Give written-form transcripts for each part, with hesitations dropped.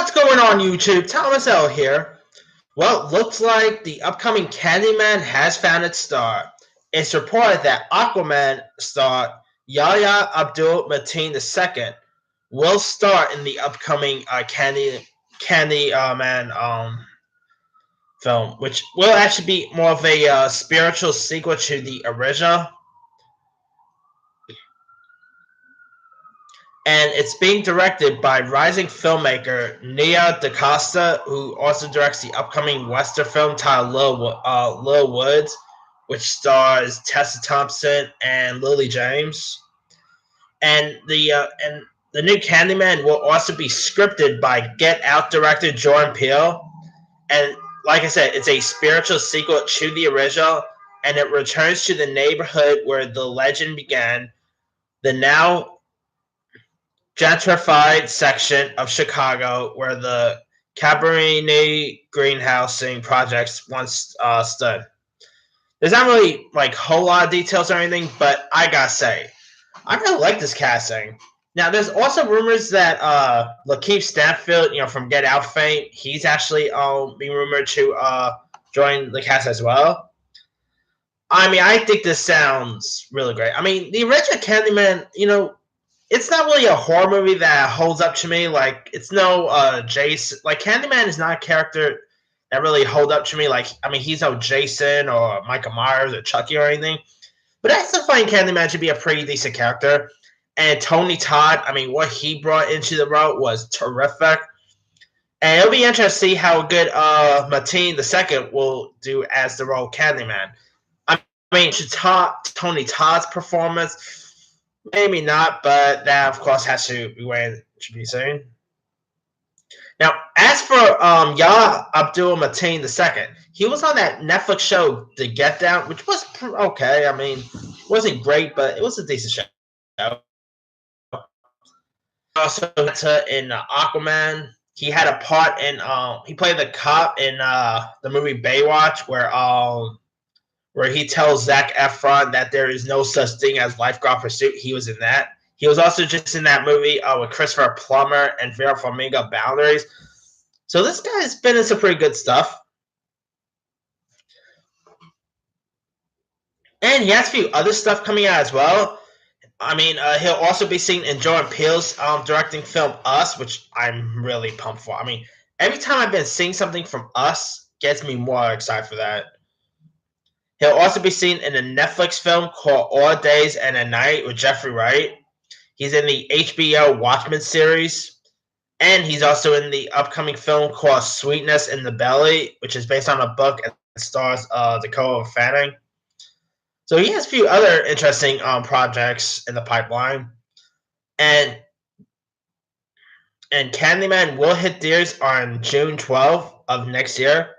What's going on, YouTube? Thomas L here. Well, looks like the upcoming Candyman has found its star. It's reported that Aquaman star Yahya Abdul-Mateen II will star in the upcoming Candyman film, which will actually be more of a spiritual sequel to the original. And it's being directed by rising filmmaker Nia DaCosta, who also directs the upcoming Western film titled Lil Woods, which stars Tessa Thompson and Lily James. And the new Candyman will also be scripted by Get Out director Jordan Peele. And like I said, it's a spiritual sequel to the original, and it returns to the neighborhood where the legend began, the now gentrified section of Chicago where the Cabrini greenhousing projects once stood. There's not really like a whole lot of details or anything, but I gotta say, I really like this casting. Now, there's also rumors that Lakeith Stanfield, from Get Out fame, he's actually being rumored to join the cast as well. I mean, I think this sounds really great. I mean, the original Candyman, it's not really a horror movie that holds up to me. Like, it's no Jason. Like, Candyman is not a character that really holds up to me. Like, I mean, he's no Jason or Michael Myers or Chucky or anything. But I still find Candyman to be a pretty decent character. And Tony Todd, I mean, what he brought into the role was terrific. And it'll be interesting to see how good Mateen II will do as the role of Candyman. I mean, Tony Todd's performance, maybe not, but that, of course, has to be waiting to be seen. Now, as for Yahya Abdul-Mateen II, he was on that Netflix show, The Get Down, which was okay. I mean, it wasn't great, but it was a decent show. Also, in Aquaman, he had a part in, he played the cop in the movie Baywatch, where he tells Zac Efron that there is no such thing as lifeguard pursuit. He was in that. He was also just in that movie with Christopher Plummer and Vera Farmiga, Boundaries. So this guy's been in some pretty good stuff. And he has a few other stuff coming out as well. I mean, he'll also be seen in Jordan Peele's directing film Us, which I'm really pumped for. I mean, every time I've been seeing something from Us, gets me more excited for that. He'll also be seen in a Netflix film called All Days and a Night with Jeffrey Wright. He's in the HBO Watchmen series. And he's also in the upcoming film called Sweetness in the Belly, which is based on a book and stars Dakota Fanning. So he has a few other interesting projects in the pipeline. And Candyman will hit theaters on June 12th of next year,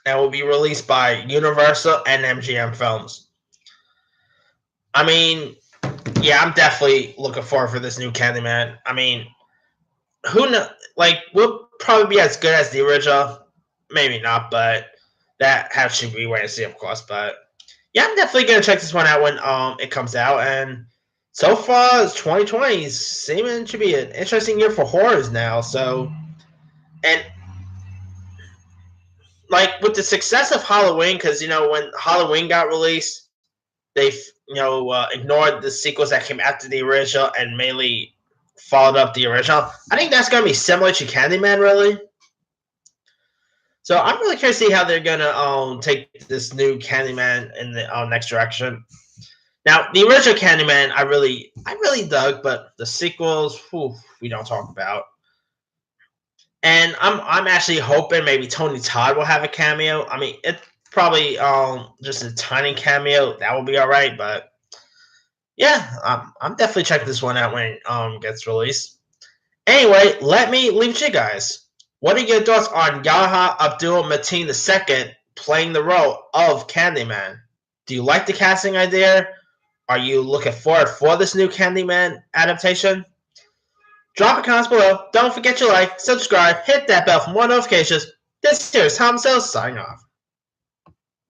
and will be released by Universal and MGM Films. I mean, yeah, I'm definitely looking forward for this new Candyman. I mean, who knows? Like, will probably be as good as the original. Maybe not, but that has to be waiting to see, of course. But yeah, I'm definitely gonna check this one out when it comes out. And so far, 2020 is seeming to be an interesting year for horrors now. So, and like with the success of Halloween, because when Halloween got released, they ignored the sequels that came after the original and mainly followed up the original. I think that's gonna be similar to Candyman, really. So I'm really curious to see how they're gonna take this new Candyman in the next direction. Now, the original Candyman, I really dug, but the sequels, we don't talk about. And I'm actually hoping maybe Tony Todd will have a cameo. I mean, it's probably just a tiny cameo. That will be all right. But yeah, I'm definitely checking this one out when it gets released. Anyway, let me leave it to you guys. What are your thoughts on Yahya Abdul-Mateen II playing the role of Candyman? Do you like the casting idea? Are you looking forward for this new Candyman adaptation? Drop a comment below. Don't forget to like, subscribe, hit that bell for more notifications. This is Thomas L signing off.